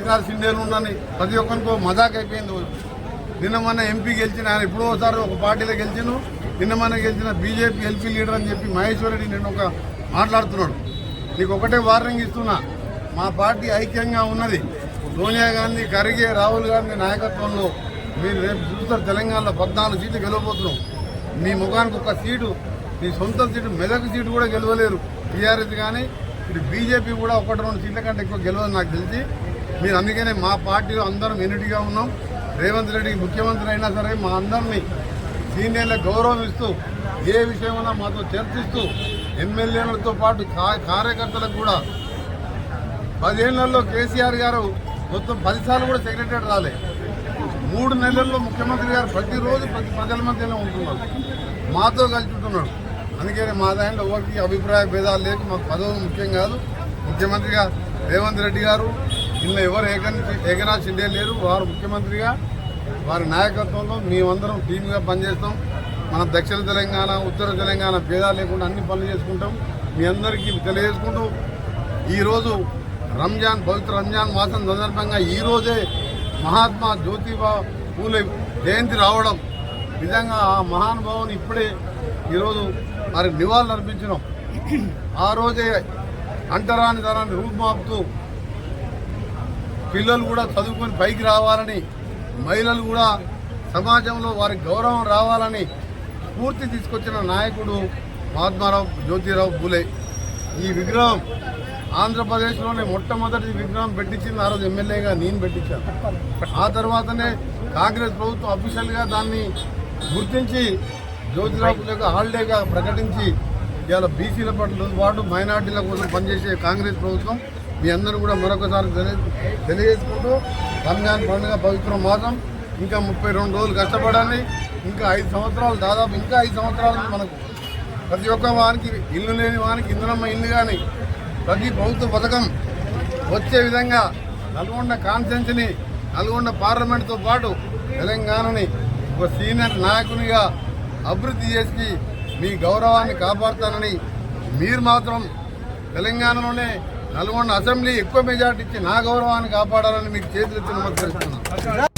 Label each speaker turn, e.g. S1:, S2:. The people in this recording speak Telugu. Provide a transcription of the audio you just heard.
S1: ఏకనాథ్ సిండేలు ఉన్నని ప్రతి ఒక్కరికో మజాక్ అయిపోయింది. నిన్న మొన్న ఎంపీ గెలిచిన ఆయన ఎప్పుడో ఒకసారి ఒక పార్టీలో గెలిచిను. నిన్న మొన్న గెలిచిన బీజేపీ ఎల్పీ లీడర్ అని చెప్పి మహేశ్వర్ రెడ్డి నిన్న ఒక మాట్లాడుతున్నాడు. నీకు ఒకటే వార్నింగ్ ఇస్తున్నా, మా పార్టీ ఐక్యంగా ఉన్నది. సోనియా గాంధీ, ఖర్గే, రాహుల్ గాంధీ నాయకత్వంలో మీరు రేపు చూస్తారు తెలంగాణలో 14 సీట్లు గెలవబోతున్నాం. మీ ముఖానికి ఒక సీటు, మీ సొంత సీటు, మెదక్ సీటు కూడా గెలవలేరు టీఆర్ఎస్. కానీ ఇటు బీజేపీ కూడా 1-2 సీట్ల కంటే ఎక్కువ గెలవదు నాకు తెలిసి. మీరు అందుకనే మా పార్టీలో అందరం యూనిట్గా ఉన్నాం. రేవంత్ రెడ్డి ముఖ్యమంత్రి అయినా సరే మా అందరినీ సీనియర్ల గౌరవం ఇస్తూ ఏ విషయమైనా మాతో చర్చిస్తూ ఎమ్మెల్యేలతో పాటు కార్యకర్తలకు కూడా 10 ఏళ్లలో కేసీఆర్ గారు మొత్తం 10 సార్లు కూడా సెక్రటరీ రాలే. 3 నెలల్లో ముఖ్యమంత్రి గారు ప్రతిరోజు ప్రజల మధ్యలో ఉంటున్నారు, మాతో కలిసి ఉంటున్నాడు. అందుకని మా దాంట్లో ఎవరికి అభిప్రాయ భేదాలు లేక మాకు పదవులు ముఖ్యం కాదు. ముఖ్యమంత్రిగా రేవంత్ రెడ్డి గారు నిన్న ఎవరు ఏకనాథ్ షిండే లేరు. వారు ముఖ్యమంత్రిగా వారి నాయకత్వంలో మేమందరం టీమ్గా పనిచేస్తాం. మన దక్షిణ తెలంగాణ, ఉత్తర తెలంగాణ భేదాలు లేకుండా అన్ని పనులు చేసుకుంటాం. మీ అందరికీ తెలియజేసుకుంటూ ఈరోజు రంజాన్, పవిత్ర రంజాన్ మాసం సందర్భంగా ఈరోజే మహాత్మా జ్యోతిబా పూలే జయంతి రావడం, నిజంగా ఆ మహానుభావుని ఇప్పుడే ఈరోజు మరి నివాళులు అర్పించినాం. ఆ రోజే అంటరాని తరాన్ని రూపుమాపుతూ పిల్లలు కూడా చదువుకొని పైకి రావాలని, మహిళలు కూడా సమాజంలో వారికి గౌరవం రావాలని స్ఫూర్తి తీసుకొచ్చిన నాయకుడు మహాత్మారావు జ్యోతిరావు పూలే. ఈ విగ్రహం ఆంధ్రప్రదేశ్లోనే మొట్టమొదటి విగ్రహం పెట్టించింది ఆ రోజు ఎమ్మెల్యేగా నేను పెట్టించాను. ఆ తర్వాతనే కాంగ్రెస్ ప్రభుత్వం అఫీషియల్గా దాన్ని గుర్తించి జ్యోతిరావు పూలేగా హాలిడేగా ప్రకటించి ఇవాళ బీసీల పాటు మైనార్టీల కోసం పనిచేసే కాంగ్రెస్ ప్రభుత్వం. మీ అందరూ కూడా మరొకసారి తెలియజేసుకుంటూ రంజాన్ పండుగ పవిత్ర మాసం ఇంకా 32 రోజులు కష్టపడాలి. ఇంకా 5 సంవత్సరాలు, దాదాపు ఇంకా 5 సంవత్సరాలు మనకు ప్రతి ఒక్క వానికి, ఇల్లు లేని వానికి ఇంద్రమ్మ ఇల్లు కానీ ప్రతి ప్రభుత్వ పథకం వచ్చే విధంగా నల్గొండ కాన్స్టిట్యున్సీని, నల్గొండ పార్లమెంటుతో పాటు తెలంగాణని ఒక సీనియర్ నాయకునిగా అభివృద్ధి చేసి మీ గౌరవాన్ని కాపాడుతానని, మీరు మాత్రం తెలంగాణలోనే నల్గొండ అసెంబ్లీ ఎక్కువ మెజార్టీ ఇచ్చి నా గౌరవాన్ని కాపాడాలని మీకు చేతులెత్తి నమస్కరిస్తున్నాను.